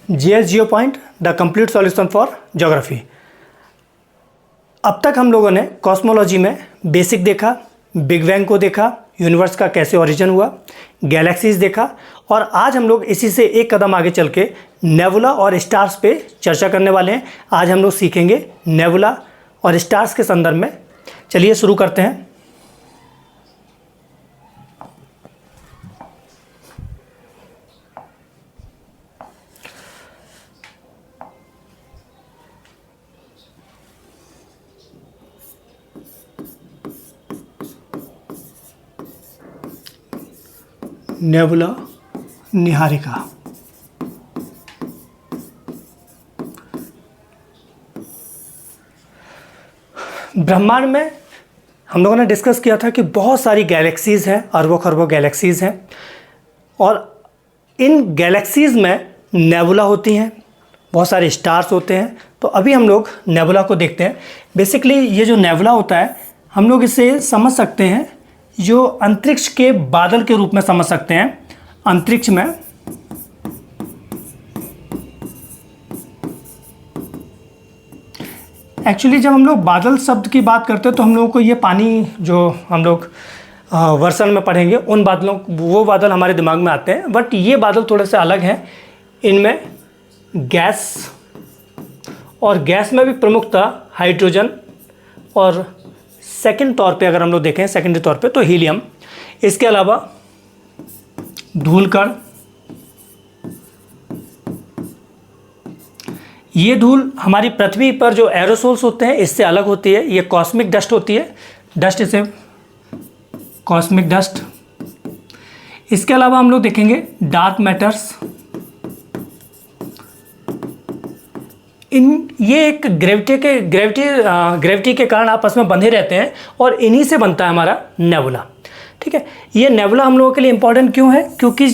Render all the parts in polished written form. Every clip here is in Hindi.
GS Jio point the complete solution for geography. अब तक हम लोगों ने कॉस्मोलॉजी में बेसिक देखा, बिग बैंग को देखा, यूनिवर्स का कैसे ओरिजिन हुआ, गैलेक्सीज देखा, और आज हम लोग इसी से एक कदम आगे चल के नेबुला और स्टार्स पे चर्चा करने वाले हैं। आज हम लोग सीखेंगे नेबुला और स्टार्स के संदर्भ में। चलिए शुरू करते हैं। नेबुला निहारिका। ब्रह्मांड में हम लोगों ने डिस्कस किया था कि बहुत सारी गैलेक्सीज़ हैं, अरबों खरबों गैलेक्सीज़ हैं, और इन गैलेक्सीज़ में नेबुला होती हैं, बहुत सारे स्टार्स होते हैं। तो अभी हम लोग नेबुला को देखते हैं। बेसिकली ये जो नेबुला होता है, हम लोग इसे समझ सकते हैं जो अंतरिक्ष के बादल के रूप में समझ सकते हैं। अंतरिक्ष में एक्चुअली जब हम लोग बादल शब्द की बात करते हैं तो हम लोगों को ये पानी जो हम लोग वर्षण में पढ़ेंगे उन बादलों, वो बादल हमारे दिमाग में आते हैं। बट ये बादल थोड़े से अलग हैं। इनमें गैस, और गैस में भी प्रमुखतः हाइड्रोजन, और सेकंड तौर पे अगर हम लोग देखें सेकेंडरी तौर पे तो हीलियम। इसके अलावा धूल कण, ये धूल हमारी पृथ्वी पर जो एरोसोल्स होते हैं इससे अलग होती है। ये कॉस्मिक डस्ट होती है, डस्ट इसे कॉस्मिक डस्ट। इसके अलावा हम लोग देखेंगे डार्क मैटर्स। ये एक ग्रेविटी के कारण आपस में बंधे रहते हैं, और इन्हीं से बनता है हमारा नेबुला। ठीक है, ये नेबुला हम लोगों के लिए इम्पोर्टेंट क्यों है? क्योंकि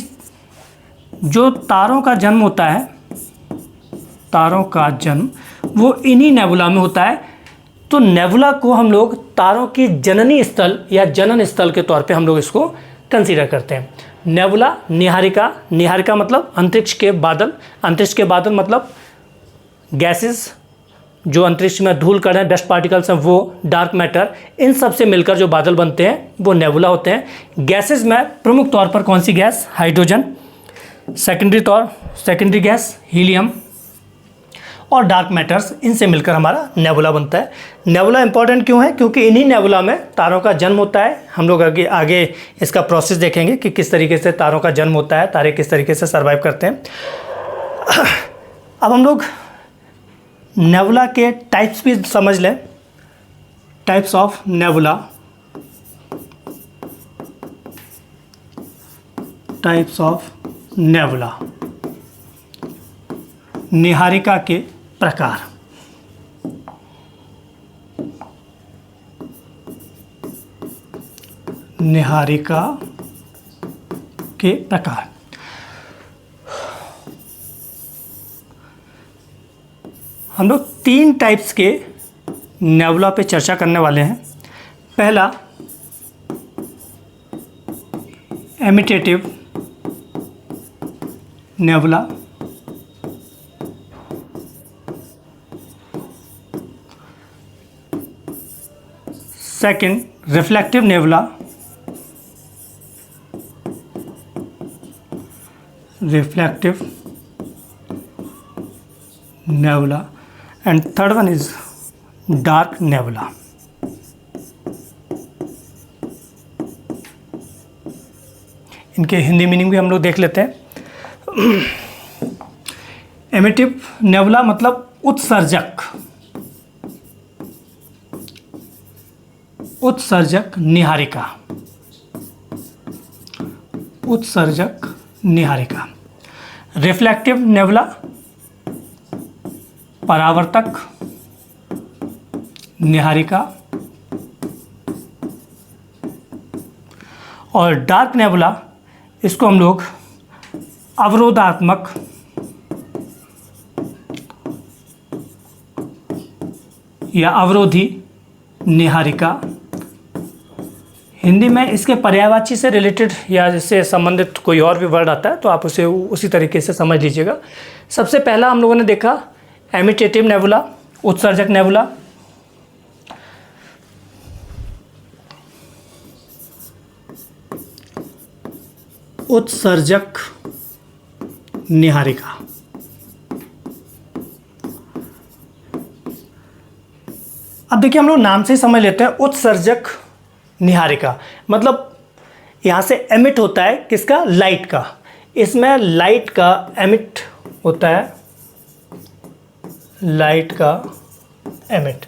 जो तारों का जन्म होता है, तारों का जन्म वो इन्हीं नेबुला में होता है। तो नेबुला को हम लोग तारों की जननी स्थल या जनन स्थल के तौर पे हम लोग इसको कंसीडर करते हैं। नेबुला निहारिका, निहारिका मतलब अंतरिक्ष के बादल, अंतरिक्ष के बादल मतलब गैसेस, जो अंतरिक्ष में धूल कण हैं, डस्ट पार्टिकल्स हैं, वो डार्क मैटर, इन सब से मिलकर जो बादल बनते हैं वो नेबुला होते हैं। गैसेस में प्रमुख तौर पर कौन सी gas? Hydrogen. Secondary gas helium, और डार्क मैटर्स, इनसे मिलकर हमारा नेबुला बनता है। नेबुला इंपॉर्टेंट क्यों है? क्योंकि इन्हीं नेबुला में तारों का जन्म होता है। हम लोग आगे इसका प्रोसेस देखेंगे कि किस तरीके से तारों का जन्म होता है, तारे किस तरीके से सर्वाइव करते हैं। अब हम लोग नेबुला के टाइप्स भी समझ लें। Types of nebula, types of nebula, Niharika के प्रकार। निहारिका के प्रकार। हम लोग 3 टाइप्स के नेबुला पे चर्चा करने वाले हैं। पहला emitative nebula, second reflective nebula, reflective nebula, and third one is dark nebula. इनके हिंदी मीनिंग भी हम लोग देख लेते हैं। एमिटिव नेबुला मतलब उत्सर्जक, उत्सर्जक निहारिका, उत्सर्जक निहारिका। रिफ्लेक्टिव नेबुला परावर्तक निहारिका, और डार्क नेबुला इसको हम लोग अवरोधात्मक या अवरोधी निहारिका हिंदी में इसके पर्यायवाची से रिलेटेड या इससे संबंधित कोई और भी वर्ड आता है तो आप उसे उसी तरीके से समझ लीजिएगा। सबसे पहला हम लोगों ने देखा एमिटेटिव नेबुला, उत्सर्जक नेबुला। उत्सर्जक निहारिका। अब देखिए हम लोग नाम से ही समझ लेते हैं उत्सर्जक निहारिका, मतलब यहाँ से एमिट होता है किसका, लाइट का। इसमें लाइट का एमिट होता है, लाइट का एमिट।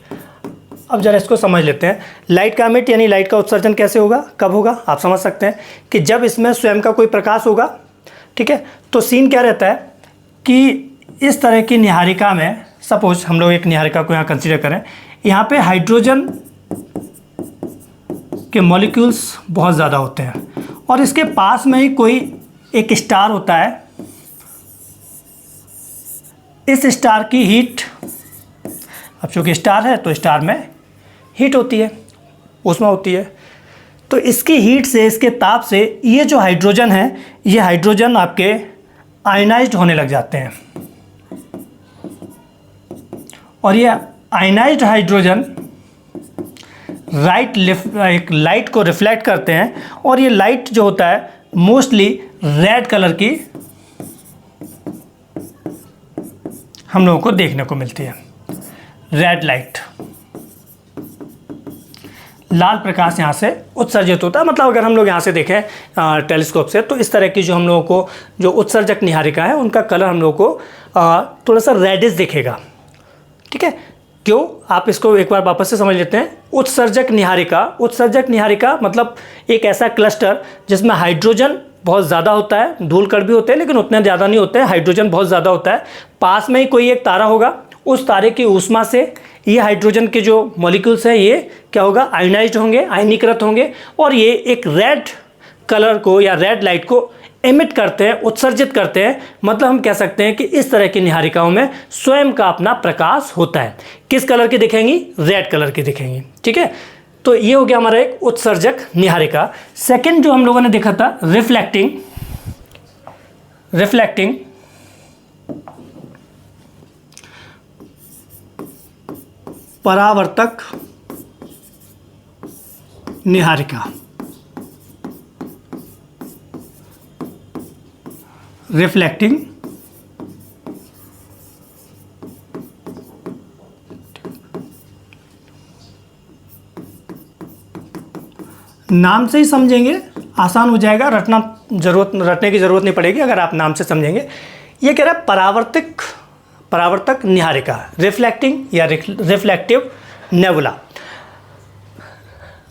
अब जरा इसको समझ लेते हैं। लाइट का एमिट यानी लाइट का उत्सर्जन कैसे होगा, कब होगा, आप समझ सकते हैं कि जब इसमें स्वयं का कोई प्रकाश होगा। ठीक है, तो सीन क्या रहता है कि इस तरह की निहारिका में, सपोज हम लोग एक निहारिका को यहाँ कंसीडर करें, यहाँ पे हाइड्रोजन के मॉलिक्यूल्स बहुत ज़्यादा होते हैं और इसके पास में ही कोई एक स्टार होता है। इस स्टार की हीट, अब चूँकि स्टार है तो स्टार में हीट होती है, ऊष्मा होती है, तो इसकी हीट से, इसके ताप से ये जो हाइड्रोजन है, ये हाइड्रोजन आपके आयनाइज्ड होने लग जाते हैं और ये आयनाइज्ड हाइड्रोजन एक लाइट को रिफ्लेक्ट करते हैं और ये लाइट जो होता है मोस्टली रेड कलर की हम लोगों को देखने को मिलती है। रेड लाइट, लाल प्रकाश यहाँ से उत्सर्जित होता है। मतलब अगर हम लोग यहाँ से देखें टेलीस्कोप से तो इस तरह की जो हम लोगों को जो उत्सर्जक निहारिका है उनका कलर हम लोगों को थोड़ा सा रेडिश दिखेगा। ठीक है, क्यों, आप इसको एक बार वापस से समझ लेते हैं। उत्सर्जक निहारिका मतलब एक ऐसा क्लस्टर जिसमें हाइड्रोजन बहुत ज़्यादा होता है, धूल कण भी होते हैं लेकिन उतने ज़्यादा नहीं होते हैं, हाइड्रोजन बहुत ज़्यादा होता है। पास में ही कोई एक तारा होगा, उस तारे की ऊष्मा से ये हाइड्रोजन के जो मॉलिक्यूल्स हैं ये क्या होगा, आयनाइज्ड होंगे, आयनीकृत होंगे और ये एक रेड कलर को या रेड लाइट को एमिट करते हैं, उत्सर्जित करते हैं। मतलब हम कह सकते हैं कि इस तरह की निहारिकाओं में स्वयं का अपना प्रकाश होता है। किस कलर की दिखेंगी, रेड कलर की दिखेंगी। ठीक है, तो ये हो गया हमारा एक उत्सर्जक निहारिका। सेकंड जो हम लोगों ने देखा था रिफ्लेक्टिंग परावर्तक निहारिका। रिफ्लेक्टिंग नाम से ही समझेंगे, आसान हो जाएगा, रटने की ज़रूरत नहीं पड़ेगी अगर आप नाम से समझेंगे। ये कह रहा है परावर्तक निहारिका, रिफ्लेक्टिंग या रिफ्लेक्टिव नेबुला।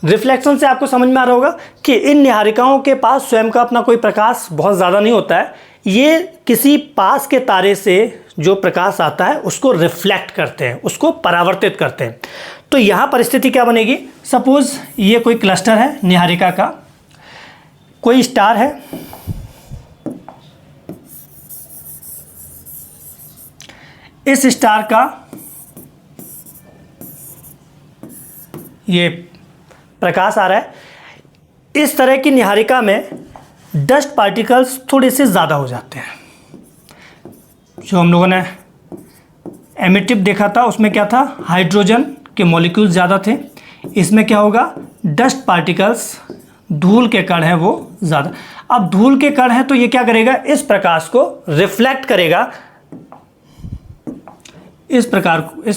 रिफ्लेक्शन से आपको समझ में आ रहा होगा कि इन निहारिकाओं के पास स्वयं का अपना कोई प्रकाश बहुत ज़्यादा नहीं होता है, ये किसी पास के तारे से जो प्रकाश आता है उसको रिफ्लेक्ट करते हैं, उसको परावर्तित करते हैं। तो यहाँ परिस्थिति क्या बनेगी, सपोज ये कोई क्लस्टर है निहारिका का, कोई स्टार है, इस स्टार का ये प्रकाश आ रहा है। इस तरह की निहारिका में डस्ट पार्टिकल्स थोड़े से ज़्यादा हो जाते हैं। जो हम लोगों ने एमिटिव देखा था उसमें क्या था, हाइड्रोजन के मॉलिक्यूल्स ज़्यादा थे। इसमें क्या होगा, डस्ट पार्टिकल्स, धूल के कण हैं वो ज़्यादा। अब धूल के कण हैं तो ये क्या करेगा, इस प्रकाश को रिफ्लेक्ट करेगा, इस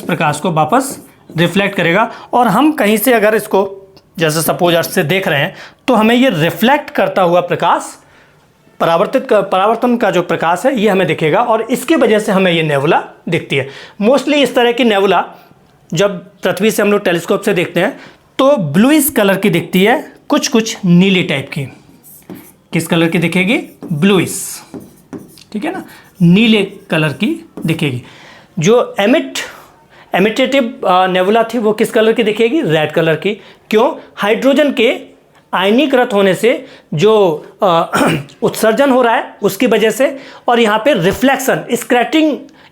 प्रकाश को वापस रिफ्लेक्ट करेगा। और हम कहीं से अगर इसको जैसे सपोज अर्थ से देख रहे हैं तो हमें ये रिफ्लेक्ट करता हुआ प्रकाश, परावर्तन का जो प्रकाश है ये हमें दिखेगा और इसकी वजह से हमें ये नेबुला दिखती है। मोस्टली इस तरह की नेबुला जब पृथ्वी से हम लोग टेलीस्कोप से देखते हैं तो ब्लूइश कलर की दिखती है, कुछ नीली टाइप की। किस कलर की दिखेगी, ब्लूइश, ठीक है ना, नीले कलर की दिखेगी। जो एमिटेटिव नेबुला थी वो किस कलर की दिखेगी, रेड कलर की। क्यों, हाइड्रोजन के आयनीकृत होने से जो उत्सर्जन हो रहा है उसकी वजह से, और यहाँ पे रिफ्लेक्शन,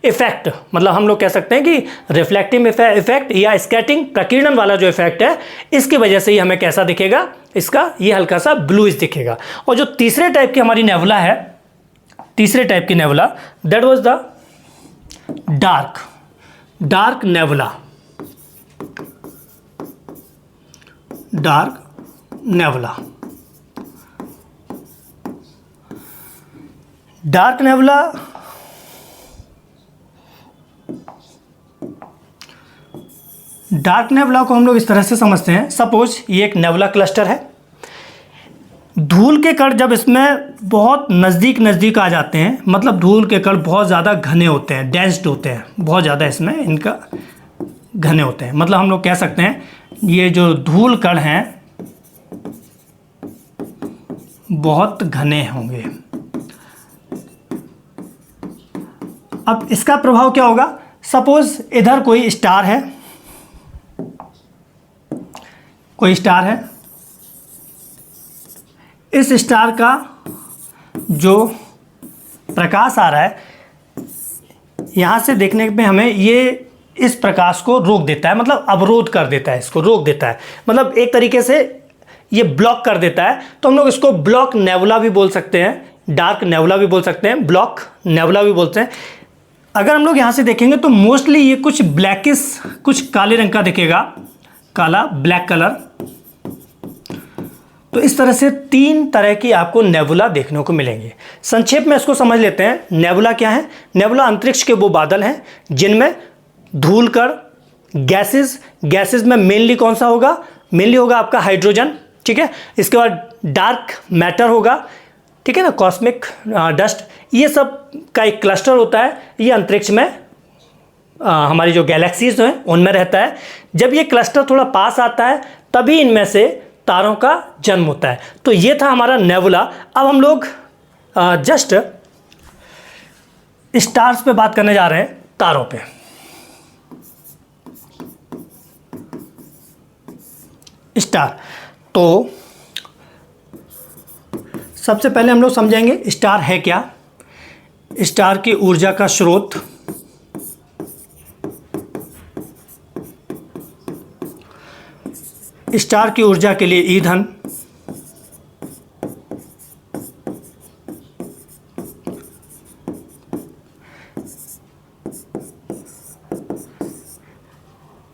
इफेक्ट, मतलब हम लोग कह सकते हैं कि रिफ्लेक्टिव इफेक्ट या स्कैटरिंग प्रकीर्णन वाला जो इफेक्ट है, इसकी वजह से ही हमें कैसा दिखेगा, इसका ये हल्का सा ब्लूइश दिखेगा। और जो तीसरे टाइप की हमारी नेबुला है, तीसरे टाइप की nebula, that was the dark nebula. Dark nebula, dark nebula को हम लोग इस तरह से समझते हैं। सपोज ये एक नेबुला क्लस्टर है, धूल के कण जब इसमें बहुत नज़दीक आ जाते हैं, मतलब धूल के कण बहुत ज़्यादा घने होते हैं, डेंस्ड होते हैं, बहुत ज़्यादा इसमें इनका घने होते हैं, मतलब हम लोग कह सकते हैं ये जो धूल कण हैं बहुत घने होंगे। अब इसका प्रभाव क्या होगा, सपोज इधर कोई स्टार है, इस स्टार का जो प्रकाश आ रहा है, यहाँ से देखने पे हमें ये इस प्रकाश को रोक देता है, मतलब अवरोध कर देता है, इसको रोक देता है, मतलब एक तरीके से ये ब्लॉक कर देता है। तो हम लोग इसको ब्लॉक नेबुला भी बोल सकते हैं, डार्क नेबुला भी बोल सकते हैं, ब्लॉक नेबुला भी बोलते हैं। अगर हम लोग यहाँ से देखेंगे तो मोस्टली ये कुछ ब्लैकिश, कुछ काले रंग का दिखेगा, काला ब्लैक कलर। तो इस तरह से 3 तरह की आपको नेबुला देखने को मिलेंगे। संक्षेप में इसको समझ लेते हैं, नेबुला क्या है। नेबुला अंतरिक्ष के वो बादल हैं जिनमें धूल कण, गैसेस में मेनली कौन सा होगा, मेनली होगा आपका हाइड्रोजन, ठीक है। इसके बाद डार्क मैटर होगा, ठीक है ना, कॉस्मिक डस्ट, ये सब का एक क्लस्टर होता है। ये अंतरिक्ष में हमारी जो गैलेक्सीज हैं उनमें रहता है। जब ये क्लस्टर थोड़ा पास आता है तभी इनमें से तारों का जन्म होता है। तो ये था हमारा नेबुला। अब हम लोग जस्ट स्टार्स पे बात करने जा रहे हैं, तारों पे। स्टार, तो सबसे पहले हम लोग समझेंगे स्टार है क्या, स्टार की ऊर्जा का स्रोत, स्टार की ऊर्जा के लिए ईंधन,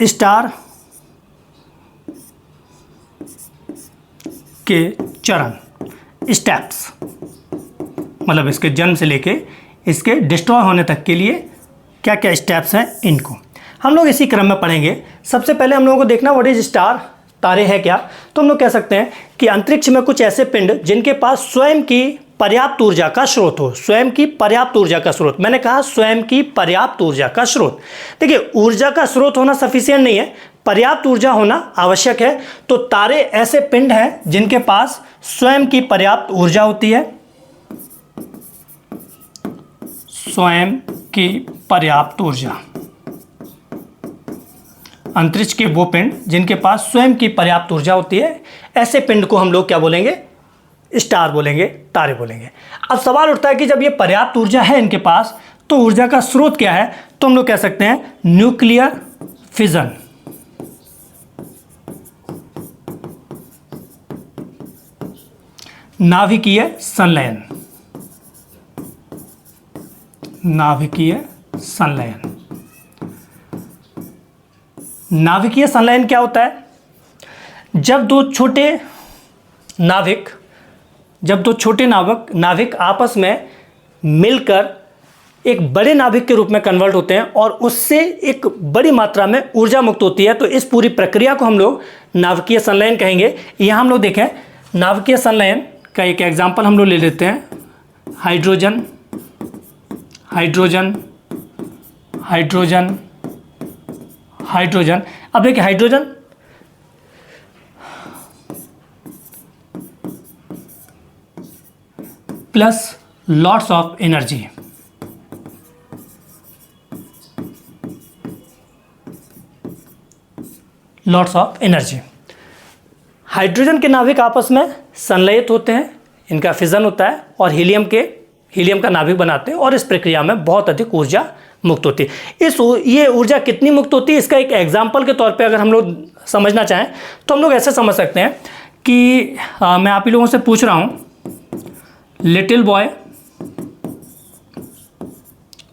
स्टार के चरण, स्टेप्स, मतलब इसके जन्म से लेके इसके डिस्ट्रॉय होने तक के लिए क्या क्या स्टेप्स हैं, इनको हम लोग इसी क्रम में पढ़ेंगे। सबसे पहले हम लोगों को देखना व्हाट इज स्टार, तारे हैं क्या। तो हम लोग कह सकते हैं कि अंतरिक्ष में कुछ ऐसे पिंड जिनके पास स्वयं की पर्याप्त ऊर्जा का स्रोत हो, स्वयं की पर्याप्त ऊर्जा का स्रोत, मैंने कहा स्वयं की पर्याप्त ऊर्जा का स्रोत। देखिए, ऊर्जा का स्रोत होना सफिशिएंट नहीं है, पर्याप्त ऊर्जा होना आवश्यक है। तो तारे ऐसे पिंड हैं जिनके पास स्वयं की पर्याप्त ऊर्जा होती है, स्वयं की पर्याप्त ऊर्जा। अंतरिक्ष के वो पिंड जिनके पास स्वयं की पर्याप्त ऊर्जा होती है, ऐसे पिंड को हम लोग क्या बोलेंगे, स्टार बोलेंगे, तारे बोलेंगे। अब सवाल उठता है कि जब ये पर्याप्त ऊर्जा है इनके पास, तो ऊर्जा का स्रोत क्या है। तो हम लोग कह सकते हैं न्यूक्लियर फिजन, नाभिकीय संलयन, नाभिकीय संलयन। नाभिकीय संलयन क्या होता है, जब दो छोटे नाभिक आपस में मिलकर एक बड़े नाभिक के रूप में कन्वर्ट होते हैं और उससे एक बड़ी मात्रा में ऊर्जा मुक्त होती है, तो इस पूरी प्रक्रिया को हम लोग नाभिकीय संलयन कहेंगे। यहाँ हम लोग देखें नाभिकीय संलयन का एक एग्जाम्पल हम लोग ले लेते हैं, हाइड्रोजन, हाइड्रोजन, हाइड्रोजन, हाइड्रोजन। अब देखिए hydrogen plus lots of energy, lots of energy. Hydrogen के नाभिक आपस में संलयित होते हैं, इनका फिजन होता है और हीलियम के हीलियम का नाभिक बनाते हैं और इस प्रक्रिया में बहुत अधिक ऊर्जा मुक्त होती है। ये ऊर्जा कितनी मुक्त होती है, इसका एक एग्जाम्पल के तौर पे अगर हम लोग समझना चाहें तो हम लोग ऐसे समझ सकते हैं कि मैं आप ही लोगों से पूछ रहा हूँ, लिटिल बॉय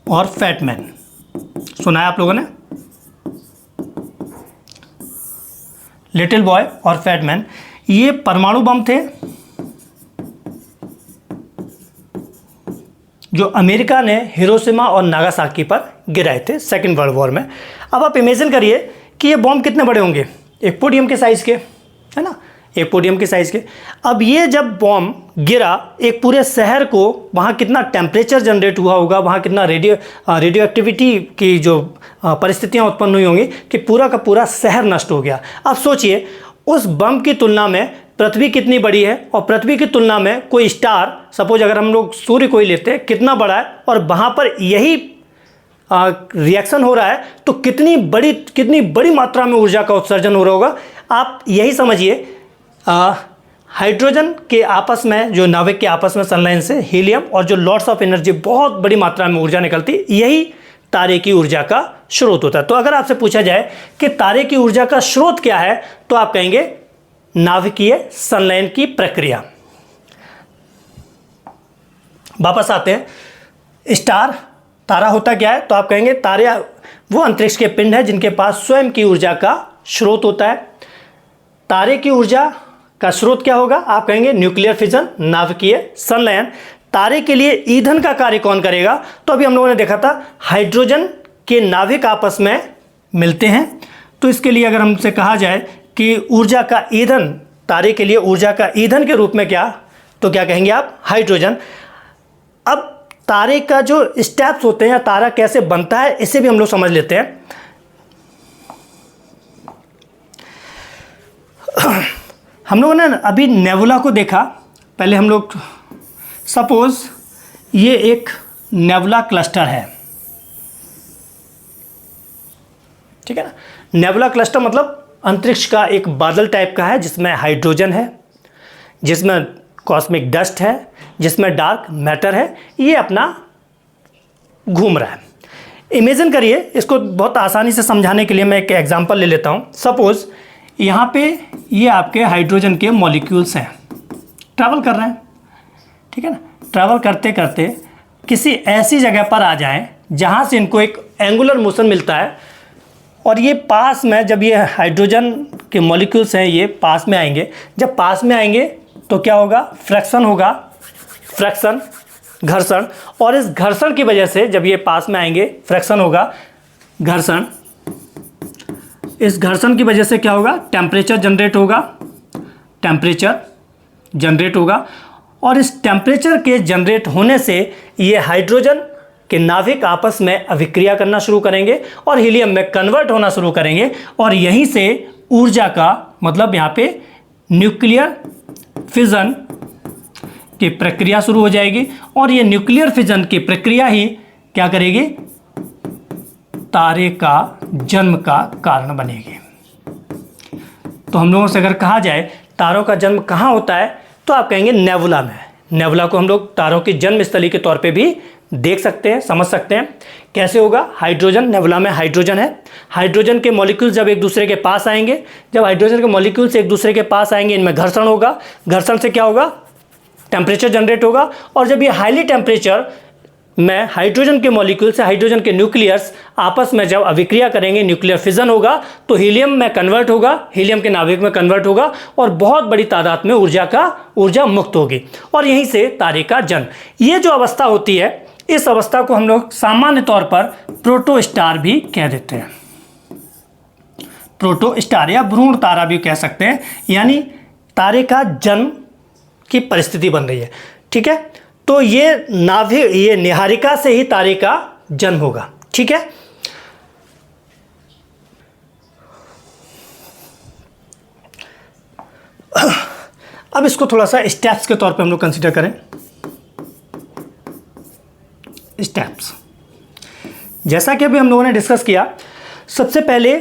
और फैट मैन, सुना है आप लोगों ने? लिटिल बॉय और फैट मैन ये परमाणु बम थे जो अमेरिका ने हिरोशिमा और नागासाकी पर गिराए थे सेकेंड वर्ल्ड वॉर में। अब आप इमेजिन करिए कि ये बॉम्ब कितने बड़े होंगे, एक पोडियम के साइज़ के, है ना, एक पोडियम के साइज़ के। अब ये जब बॉम्ब गिरा एक पूरे शहर को, वहाँ कितना टेम्परेचर जनरेट हुआ होगा, वहाँ कितना रेडियो एक्टिविटी की जो परिस्थितियाँ उत्पन्न हुई होंगी कि पूरा का पूरा शहर नष्ट हो गया। अब सोचिए उस बम की तुलना में पृथ्वी कितनी बड़ी है और पृथ्वी की तुलना में कोई स्टार, सपोज अगर हम लोग सूर्य को ही लेते हैं, कितना बड़ा है और वहाँ पर यही रिएक्शन हो रहा है तो कितनी बड़ी मात्रा में ऊर्जा का उत्सर्जन हो रहा होगा। आप यही समझिए, हाइड्रोजन के आपस में, जो नाभिक के आपस में संलयन से हीलियम और जो लॉट्स ऑफ एनर्जी, बहुत बड़ी मात्रा में ऊर्जा निकलती, यही तारे की ऊर्जा का स्रोत होता है। तो अगर आपसे पूछा जाए कि तारे की ऊर्जा का स्रोत क्या है तो आप कहेंगे नाभिकीय संलयन की प्रक्रिया। वापस आते हैं, स्टार तारा होता क्या है तो आप कहेंगे तारे वो अंतरिक्ष के पिंड है जिनके पास स्वयं की ऊर्जा का स्रोत होता है। तारे की ऊर्जा का स्रोत क्या होगा, आप कहेंगे न्यूक्लियर फिजन, नाभिकीय संलयन। तारे के लिए ईंधन का कार्य कौन करेगा, तो अभी हम लोगों ने देखा था हाइड्रोजन के नाभिक आपस में मिलते हैं, तो इसके लिए अगर हमसे कहा जाए कि ऊर्जा का ईंधन, तारे के लिए ऊर्जा का ईंधन के रूप में क्या, तो क्या कहेंगे आप, हाइड्रोजन। अब तारे का जो स्टेप्स होते हैं या तारा कैसे बनता है इसे भी हम लोग समझ लेते हैं। हम लोगों ने अभी नेबुला को देखा, पहले हम लोग सपोज ये एक नेबुला क्लस्टर है, ठीक है ना। नेबुला क्लस्टर मतलब अंतरिक्ष का एक बादल टाइप का है जिसमें हाइड्रोजन है, जिसमें कॉस्मिक डस्ट है, जिसमें डार्क मैटर है, ये अपना घूम रहा है। इमेजिन करिए, इसको बहुत आसानी से समझाने के लिए मैं एक एग्जांपल ले लेता हूँ। सपोज यहाँ पे ये आपके हाइड्रोजन के मॉलिक्यूल्स हैं, ट्रैवल कर रहे हैं, ठीक है ना। ट्रैवल करते करते किसी ऐसी जगह पर आ जाएं जहाँ से इनको एक एंगुलर मोशन मिलता है और ये पास में, जब ये हाइड्रोजन के मॉलिक्यूल्स हैं ये पास में आएंगे, जब पास में आएंगे तो क्या होगा, फ्रैक्शन होगा, फ्रैक्शन, घर्षण। और इस घर्षण की वजह से जब ये पास में आएंगे फ्रैक्शन होगा, घर्षण, इस घर्षण की वजह से क्या होगा, टेम्परेचर जनरेट होगा, टेम्परेचर जनरेट होगा। और इस टेम्परेचर के जनरेट होने से ये हाइड्रोजन के नाभिक आपस में अभिक्रिया करना शुरू करेंगे और हीलियम में कन्वर्ट होना शुरू करेंगे और यहीं से ऊर्जा का मतलब यहाँ पे न्यूक्लियर फिजन की प्रक्रिया शुरू हो जाएगी और ये न्यूक्लियर फिजन की प्रक्रिया ही क्या करेगी, तारे का जन्म का कारण बनेगी। तो हम लोगों से अगर कहा जाए तारों का जन्म कहाँ होता है तो आप कहेंगे नेबुला में। नेबुला को हम लोग तारों की जन्म स्थली के तौर पे भी देख सकते हैं, समझ सकते हैं। कैसे होगा, हाइड्रोजन, नेबुला में हाइड्रोजन है, हाइड्रोजन के मॉलिक्यूल्स जब एक दूसरे के पास आएंगे, जब हाइड्रोजन के मॉलिक्यूल्स एक दूसरे के पास आएंगे इनमें घर्षण होगा, घर्षण से क्या होगा, टेम्परेचर जनरेट होगा। और जब ये हाईली टेम्परेचर में हाइड्रोजन के मॉलिक्यूल से हाइड्रोजन के न्यूक्लियस आपस में जब अभिक्रिया करेंगे, न्यूक्लियर फिजन होगा तो हीलियम में कन्वर्ट होगा, हीलियम के नाभिक में कन्वर्ट होगा और बहुत बड़ी तादाद में ऊर्जा मुक्त होगी और यहीं से तारे का जन्म। ये जो अवस्था होती है, इस अवस्था को हम लोग सामान्य तौर पर प्रोटोस्टार भी कह देते हैं, प्रोटोस्टार या भ्रूण तारा भी कह सकते हैं, यानी तारे का जन्म की परिस्थिति बन रही है, ठीक है। तो ये नाभिक, ये निहारिका से ही तारे का जन्म होगा, ठीक है। अब इसको थोड़ा सा स्टेप्स के तौर पे हम लोग कंसीडर करें। स्टेप्स, जैसा कि अभी हम लोगों ने डिस्कस किया, सबसे पहले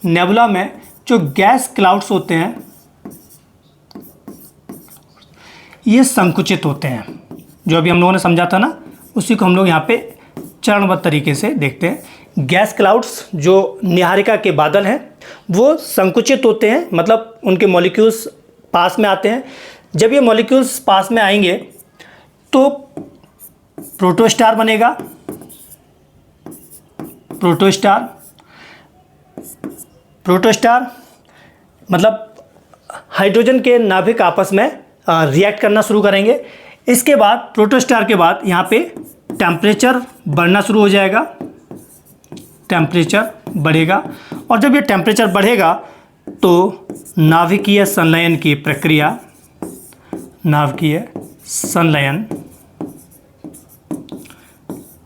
नेबुला में जो गैस क्लाउड्स होते हैं ये संकुचित होते हैं। जो अभी हम लोगों ने समझा था ना, उसी को हम लोग यहाँ पे चरणबद्ध तरीके से देखते हैं। गैस क्लाउड्स जो नीहारिका के बादल हैं वो संकुचित होते हैं, मतलब उनके मॉलिक्यूल्स पास में आते हैं। जब ये मॉलिक्यूल्स पास में आएंगे तो प्रोटोस्टार बनेगा। प्रोटोस्टार मतलब हाइड्रोजन के नाभिक आपस में रिएक्ट करना शुरू करेंगे। इसके बाद प्रोटोस्टार के बाद यहाँ पे टेम्परेचर बढ़ना शुरू हो जाएगा, टेम्परेचर बढ़ेगा, और जब ये टेम्परेचर बढ़ेगा तो नाभिकीय संलयन की प्रक्रिया, नाभिकीय संलयन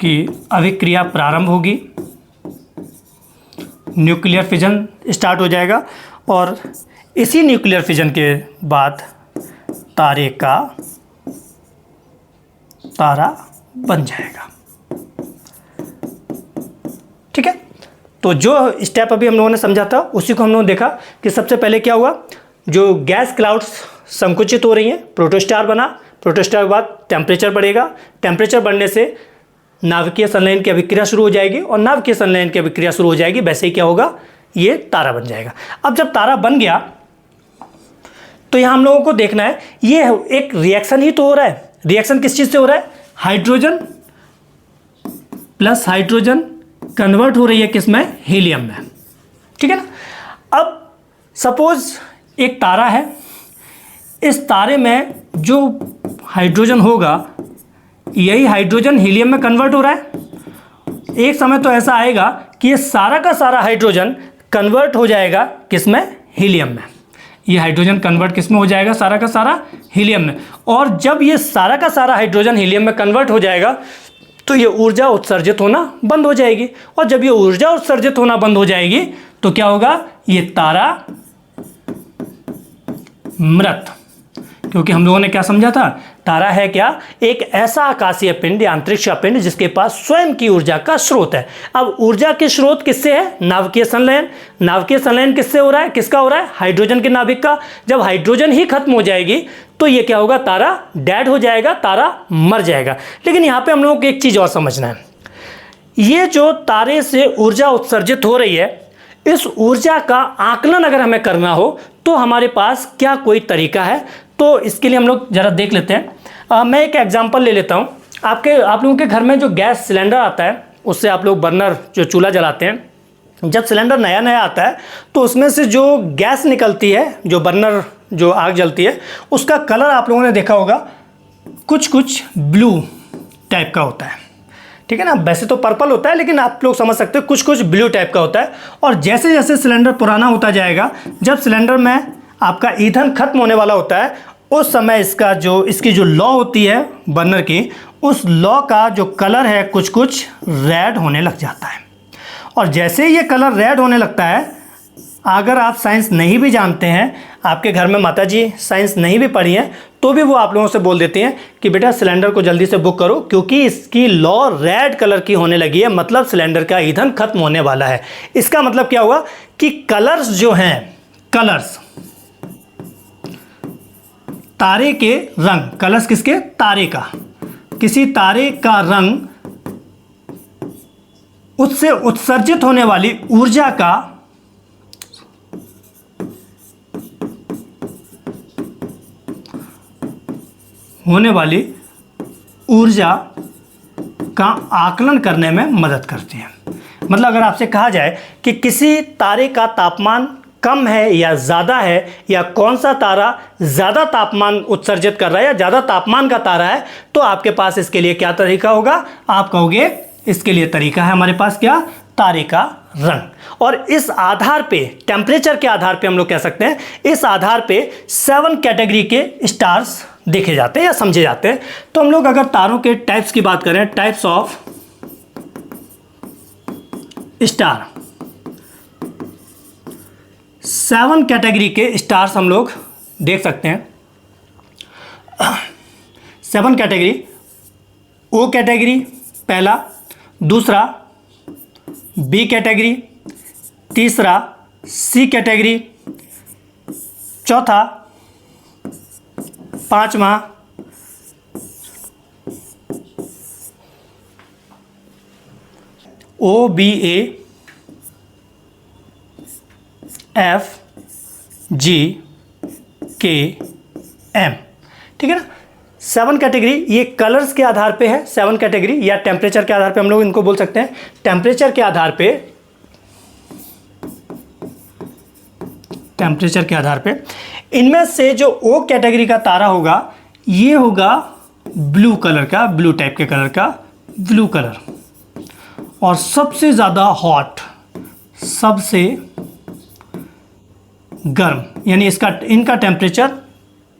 की अभिक्रिया प्रारंभ होगी, न्यूक्लियर फिजन स्टार्ट हो जाएगा, और इसी न्यूक्लियर फिजन के बाद तारा बन जाएगा। ठीक है, तो जो स्टेप अभी हम लोगों ने समझा था उसी को हम लोगों ने देखा कि सबसे पहले क्या हुआ, जो गैस क्लाउड्स संकुचित हो रही हैं, प्रोटोस्टार बना, प्रोटोस्टार के बाद टेम्परेचर बढ़ेगा, टेम्परेचर बढ़ने से नाभिकीय संलयन की अभिक्रिया शुरू हो जाएगी, और नाभिकीय संलयन की अभिक्रिया शुरू हो जाएगी, वैसे ही क्या होगा, ये तारा बन जाएगा। अब जब तारा बन गया तो यहाँ हम लोगों को देखना है, ये एक रिएक्शन ही तो हो रहा है। रिएक्शन किस चीज़ से हो रहा है, हाइड्रोजन प्लस हाइड्रोजन कन्वर्ट हो रही है किसमें, हीलियम में। ठीक है ना। अब सपोज एक तारा है, इस तारे में जो हाइड्रोजन होगा यही हाइड्रोजन हीलियम में कन्वर्ट हो रहा है। एक समय तो ऐसा आएगा कि ये सारा का सारा हाइड्रोजन कन्वर्ट हो जाएगा किसमें, हीलियम में। ये हाइड्रोजन कन्वर्ट किस में हो जाएगा, सारा का सारा हीलियम में। और जब ये सारा का सारा हाइड्रोजन हीलियम में कन्वर्ट हो जाएगा तो ये ऊर्जा उत्सर्जित होना बंद हो जाएगी, और जब ये ऊर्जा उत्सर्जित होना बंद हो जाएगी तो क्या होगा, ये तारा मृत। क्योंकि हम लोगों ने क्या समझा था, तारा है क्या, एक ऐसा आकाशीय पिंड या अंतरिक्ष पिंड जिसके पास स्वयं की ऊर्जा का स्रोत है। अब ऊर्जा के स्रोत किससे है, नाभिकीय संलयन। नाभिकीय संलयन किससे हो रहा है, किसका हो रहा है, हाइड्रोजन के नाभिक का। जब हाइड्रोजन ही खत्म हो जाएगी तो ये क्या होगा, तारा डेड हो जाएगा, तारा मर जाएगा। लेकिन यहाँ पे हम लोगों को एक चीज़ और समझना है, ये जो तारे से ऊर्जा उत्सर्जित हो रही है, इस ऊर्जा का आकलन अगर हमें करना हो तो हमारे पास क्या कोई तरीका है। तो इसके लिए हम लोग ज़रा देख लेते हैं। मैं एक एग्जांपल ले लेता हूँ। आप लोगों के घर में जो गैस सिलेंडर आता है, उससे आप लोग बर्नर जो चूल्हा जलाते हैं, जब सिलेंडर नया नया आता है तो उसमें से जो गैस निकलती है, जो बर्नर जो आग जलती है, उसका कलर आप लोगों ने देखा होगा कुछ ब्लू टाइप का होता है। ठीक है ना, वैसे तो पर्पल होता है लेकिन आप लोग समझ सकते हो कुछ ब्लू टाइप का होता है। और जैसे जैसे सिलेंडर पुराना होता जाएगा, जब सिलेंडर में आपका ईंधन खत्म होने वाला होता है, उस समय इसकी जो लौ होती है बर्नर की, उस लौ का जो कलर है कुछ रेड होने लग जाता है। और जैसे ये कलर रेड होने लगता है, अगर आप साइंस नहीं भी जानते हैं, आपके घर में माताजी साइंस नहीं भी पढ़ी है, तो भी वो आप लोगों से बोल देती हैं कि बेटा सिलेंडर को जल्दी से बुक करो क्योंकि इसकी लौ रेड कलर की होने लगी है, मतलब सिलेंडर का ईंधन खत्म होने वाला है। इसका मतलब क्या हुआ कि कलर्स जो हैं, कलर्स तारे के रंग, कलर्स किसके, तारे का, किसी तारे का रंग उससे उत्सर्जित होने वाली ऊर्जा का आकलन करने में मदद करती है। मतलब अगर आपसे कहा जाए कि किसी तारे का तापमान कम है या ज़्यादा है, या कौन सा तारा ज़्यादा तापमान उत्सर्जित कर रहा है या ज़्यादा तापमान का तारा है, तो आपके पास इसके लिए क्या तरीका होगा, आप कहोगे इसके लिए तरीका है हमारे पास क्या, तारे का रंग। और इस आधार पे, टेम्परेचर के आधार पे हम लोग कह सकते हैं, इस आधार पे 7 कैटेगरी के स्टार्स देखे जाते हैं या समझे जाते हैं। तो हम लोग अगर तारों के टाइप्स की बात करें, टाइप्स ऑफ स्टार, 7 कैटेगरी के स्टार्स हम लोग देख सकते हैं। 7 कैटेगरी, ओ कैटेगरी पहला, दूसरा बी कैटेगरी, तीसरा सी कैटेगरी, चौथा, पांचवा OBAFGKM, ठीक है ना। 7 कैटेगरी ये कलर्स के आधार पे है, 7 कैटेगरी, या टेम्परेचर के आधार पे हम लोग इनको बोल सकते हैं। टेम्परेचर के आधार पे इनमें से जो O कैटेगरी का तारा होगा ये होगा ब्लू कलर का, ब्लू टाइप के कलर का, ब्लू कलर, और सबसे ज़्यादा हॉट, सबसे गर्म, यानी इनका टेम्परेचर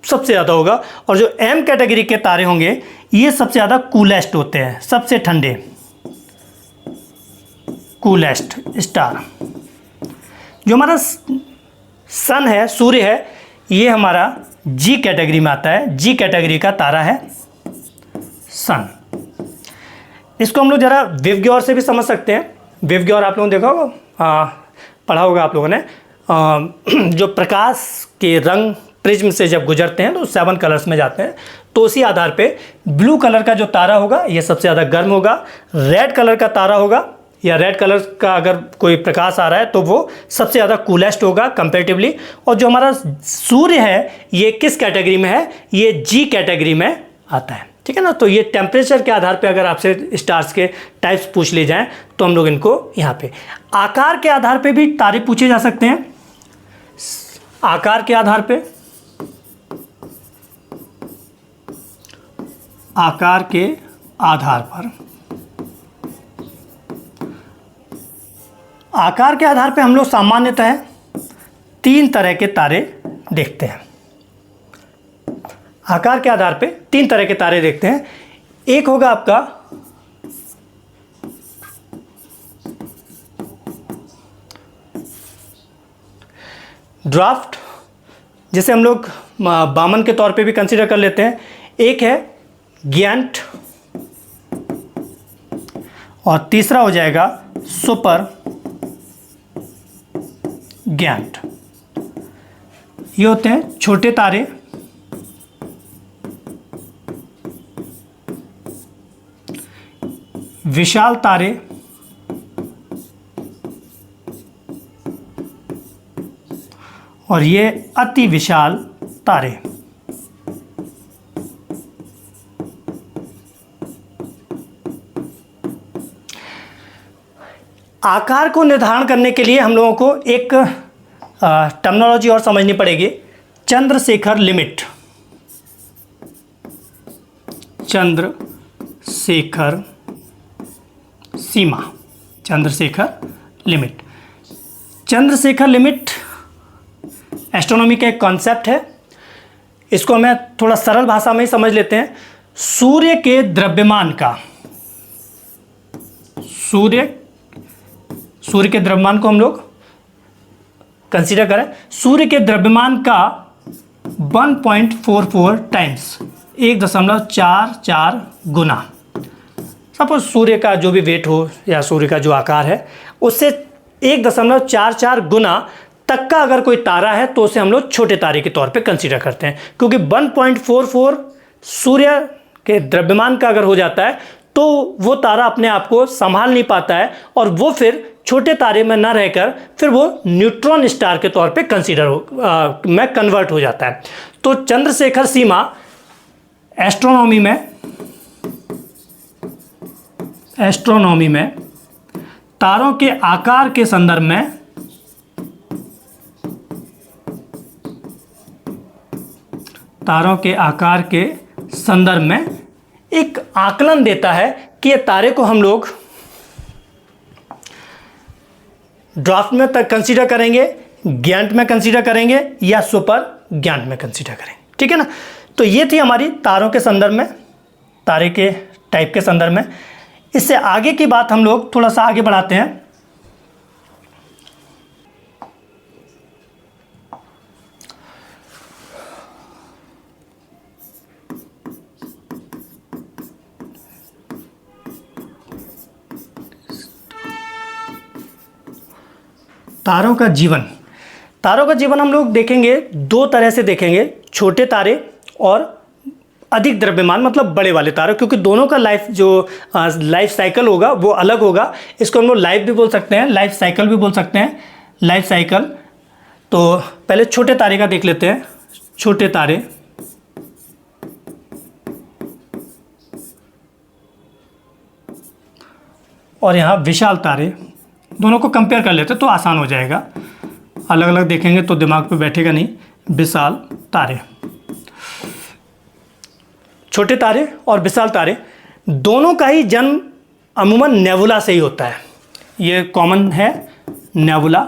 सबसे ज़्यादा होगा। और जो M कैटेगरी के तारे होंगे ये सबसे ज़्यादा कूलेस्ट होते हैं, सबसे ठंडे, कूलेस्ट स्टार। जो हमारा सन है, सूर्य है, ये हमारा G कैटेगरी में आता है। G कैटेगरी का तारा है सन। इसको हम लोग ज़रा विवग्योर से भी समझ सकते हैं। विवग्योर आप लोगों ने देखा होगा, पढ़ा होगा आप लोगों ने। जो प्रकाश के रंग प्रिज्म से जब गुजरते हैं तो 7 कलर्स में जाते हैं। तो उसी आधार पे ब्लू कलर का जो तारा होगा ये सबसे ज़्यादा गर्म होगा। रेड कलर का तारा होगा, या रेड कलर का अगर कोई प्रकाश आ रहा है तो वो सबसे ज़्यादा कूलेस्ट होगा कंपेरेटिवली। और जो हमारा सूर्य है ये किस कैटेगरी में है, ये G कैटेगरी में आता है, ठीक है ना। तो ये टेम्परेचर के आधार पे अगर आपसे स्टार्स के टाइप्स पूछ लिए जाएं तो हम लोग इनको यहाँ पे, आकार के आधार पे भी तारे पूछे जा सकते हैं। आकार के आधार पे, आकार के आधार पर, आकार के आधार पे हम लोग सामान्यतः 3 तरह के तारे देखते हैं। आकार के आधार पे 3 तरह के तारे देखते हैं। एक होगा आपका ड्राफ्ट, जिसे हम लोग बामन के तौर पे भी कंसीडर कर लेते हैं। एक है गिगांट, और तीसरा हो जाएगा सुपर गिगांट। ये होते हैं छोटे तारे, विशाल तारे, और ये अति विशाल तारे। आकार को निर्धारण करने के लिए हम लोगों को एक टर्मिनोलॉजी और समझनी पड़ेगी, चंद्रशेखर लिमिट। चंद्रशेखर सीमा, Chandrashekhar limit. Chandrashekhar limit astronomy का एक कॉन्सेप्ट है। इसको हमें थोड़ा सरल भाषा में ही समझ लेते हैं। सूर्य के द्रव्यमान का, सूर्य के द्रव्यमान को हम लोग कंसीडर करें, सूर्य के द्रव्यमान का 1.44 टाइम्स, 1.44 गुना। सपोज सूर्य का जो भी वेट हो या सूर्य का जो आकार है उससे 1.44 गुना तक का अगर कोई तारा है तो उसे हम लोग छोटे तारे के तौर पे कंसीडर करते हैं। क्योंकि 1.44 सूर्य के द्रव्यमान का अगर हो जाता है तो वो तारा अपने आप को संभाल नहीं पाता है और वो फिर छोटे तारे में ना रहकर फिर वो न्यूट्रॉन स्टार के तौर पे में कन्वर्ट हो जाता है। तो चंद्रशेखर सीमा एस्ट्रोनॉमी में तारों के आकार के संदर्भ में एक आकलन देता है कि ये तारे को हम लोग ड्राफ्ट में तक कंसीडर करेंगे, गिगांट में कंसीडर करेंगे या सुपर गिगांट में कंसीडर करेंगे, ठीक है ना। तो ये थी हमारी तारों के संदर्भ में, तारे के टाइप के संदर्भ में। इससे आगे की बात हम लोग थोड़ा सा आगे बढ़ाते हैं। तारों का जीवन, हम लोग देखेंगे 2 तरह से देखेंगे, छोटे तारे और अधिक द्रव्यमान मतलब बड़े वाले तारे, क्योंकि दोनों का लाइफ साइकिल होगा वो अलग होगा। इसको हम लोग लाइफ भी बोल सकते हैं, लाइफ साइकिल भी बोल सकते हैं, लाइफ साइकिल। तो पहले छोटे तारे का देख लेते हैं। छोटे तारे, और यहाँ विशाल तारे, दोनों को कंपेयर कर लेते तो आसान हो जाएगा। अलग अलग देखेंगे तो दिमाग पे बैठेगा नहीं। विशाल तारे, छोटे तारे और विशाल तारे दोनों का ही जन्म अमूमन नेबुला से ही होता है। ये कॉमन है, नेबुला।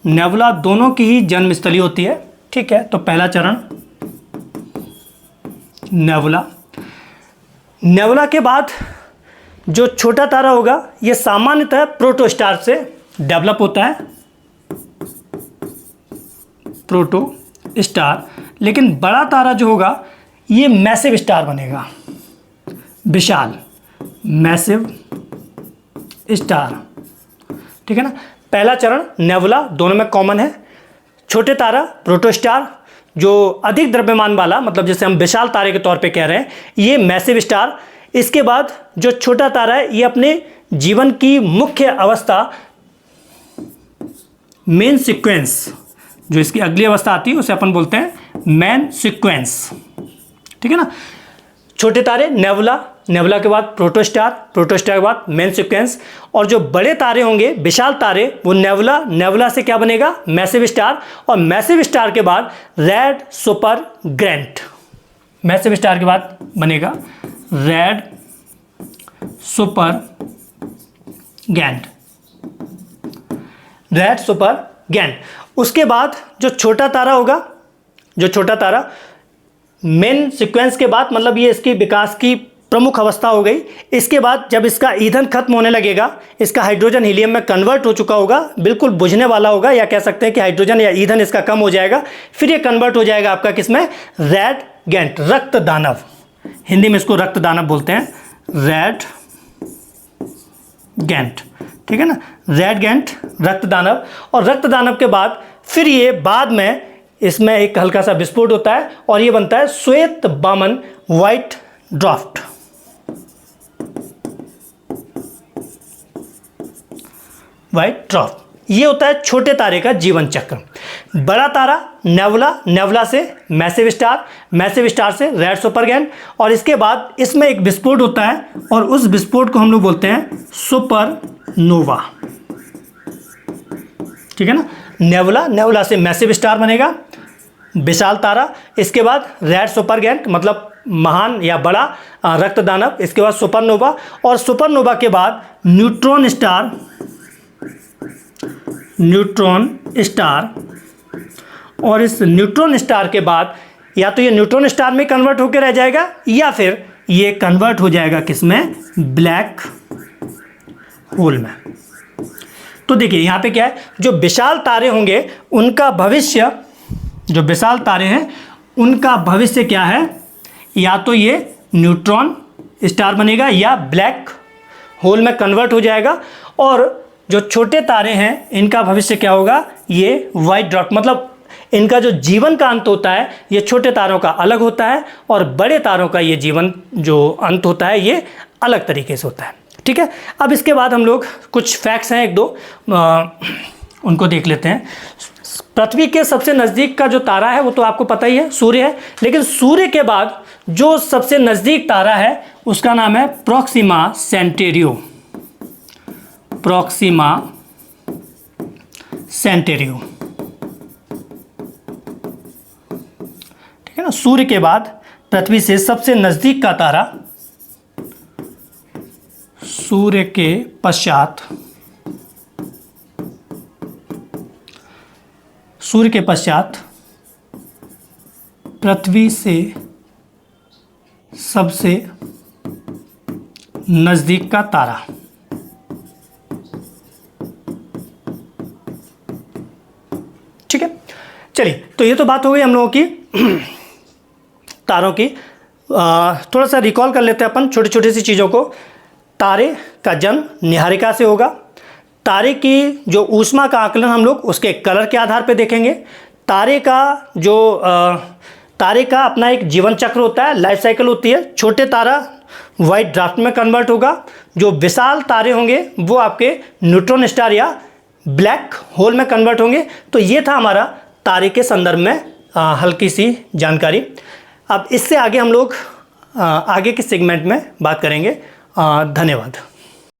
नेबुला दोनों की ही जन्म स्थली होती है। ठीक है, तो पहला चरण नेबुला। नेबुला के बाद जो छोटा तारा होगा ये सामान्यतः प्रोटोस्टार से डेवलप होता है, प्रोटोस्टार। लेकिन बड़ा तारा जो होगा ये मैसिव स्टार बनेगा, विशाल, मैसिव स्टार। ठीक है ना। पहला चरण नेबुला, दोनों में कॉमन है। छोटे तारा प्रोटोस्टार, जो अधिक द्रव्यमान वाला, मतलब जैसे हम विशाल तारे के तौर पे कह रहे हैं, ये मैसिव स्टार। इसके बाद जो छोटा तारा है ये अपने जीवन की मुख्य अवस्था, मेन सीक्वेंस, जो इसकी अगली अवस्था आती है उसे अपन बोलते हैं मेन सीक्वेंस। ठीक है ना। छोटे तारे नेबुला, नेबुला के बाद प्रोटोस्टार, प्रोटोस्टार के बाद मेन सीक्वेंस। और जो बड़े तारे होंगे विशाल तारे वो नेबुला, नेबुला से क्या बनेगा, मैसिव स्टार। और मैसिव स्टार के बाद red super grand, massive star के बाद बनेगा रेड सुपर गैंड, रेड सुपर गैंड। उसके बाद जो छोटा तारा होगा, जो छोटा तारा मेन सीक्वेंस के बाद, मतलब ये इसकी विकास की प्रमुख अवस्था हो गई। इसके बाद जब इसका ईंधन खत्म होने लगेगा, इसका हाइड्रोजन हीलियम में कन्वर्ट हो चुका होगा, बिल्कुल बुझने वाला होगा, या कह सकते हैं कि हाइड्रोजन या ईंधन इसका कम हो जाएगा, फिर ये कन्वर्ट हो जाएगा आपका किसमें, रेड गैंट, रक्त दानव। हिंदी में इसको रक्त दानव बोलते हैं, रेड गैंट। ठीक है ना, रेड गैंट, रक्त दानव। और रक्त दानव के बाद फिर ये बाद में इसमें एक हल्का सा विस्फोट होता है और ये बनता है श्वेत बामन, व्हाइट ड्वार्फ। व्हाइट ड्वार्फ, ये होता है छोटे तारे का जीवन चक्र। बड़ा तारा नेबुला, नेबुला से मैसिव स्टार, मैसिव स्टार से रेड सुपर गैंट। और इसके बाद इसमें एक विस्फोट होता है और उस विस्फोट को हम लोग बोलते हैं सुपरनोवा। ठीक है ना। नेबुला, नेबुला से मैसिव स्टार बनेगा, विशाल तारा। इसके बाद रेड सुपर गैंट, मतलब महान या बड़ा रक्त दानव। इसके बाद सुपरनोवा, और सुपरनोवा के बाद न्यूट्रॉन स्टार, न्यूट्रॉन स्टार। और इस न्यूट्रॉन स्टार के बाद या तो ये न्यूट्रॉन स्टार में कन्वर्ट होकर रह जाएगा या फिर ये कन्वर्ट हो जाएगा किसमें, ब्लैक होल में। तो देखिए यहाँ पे क्या है, जो विशाल तारे होंगे उनका भविष्य, जो विशाल तारे हैं उनका भविष्य क्या है, या तो ये न्यूट्रॉन स्टार बनेगा या ब्लैक होल में कन्वर्ट हो जाएगा। और जो छोटे तारे हैं इनका भविष्य क्या होगा, ये व्हाइट ड्वार्फ, मतलब इनका जो जीवन का अंत होता है ये छोटे तारों का अलग होता है और बड़े तारों का ये जीवन जो अंत होता है ये अलग तरीके से होता है। ठीक है। अब इसके बाद हम लोग कुछ फैक्ट्स हैं एक दो, उनको देख लेते हैं। पृथ्वी के सबसे नज़दीक का जो तारा है वो तो आपको पता ही है, सूर्य है। लेकिन सूर्य के बाद जो सबसे नज़दीक तारा है उसका नाम है प्रॉक्सिमा सेंटेरियो, प्रॉक्सिमा सेंटेरियो। ठीक है ना। सूर्य के बाद पृथ्वी से सबसे नज़दीक का तारा, सूर्य के पश्चात, सूर्य के पश्चात पृथ्वी से सबसे नज़दीक का तारा। ठीक है। चलिए, तो ये तो बात हो गई हम लोगों की तारों की। थोड़ा सा रिकॉल कर लेते हैं अपन छोटी छोटी सी चीज़ों को। तारे का जन्म निहारिका से होगा। तारे की जो ऊष्मा का आकलन हम लोग उसके कलर के आधार पर देखेंगे। तारे का जो तारे का अपना एक जीवन चक्र होता है, लाइफ साइकिल होती है। छोटे तारा वाइट ड्वार्फ में कन्वर्ट होगा, जो विशाल तारे होंगे वो आपके न्यूट्रॉन स्टार या ब्लैक होल में कन्वर्ट होंगे। तो ये था हमारा तारे के संदर्भ में हल्की सी जानकारी। अब इससे आगे हम लोग आगे के सेगमेंट में बात करेंगे। धन्यवाद।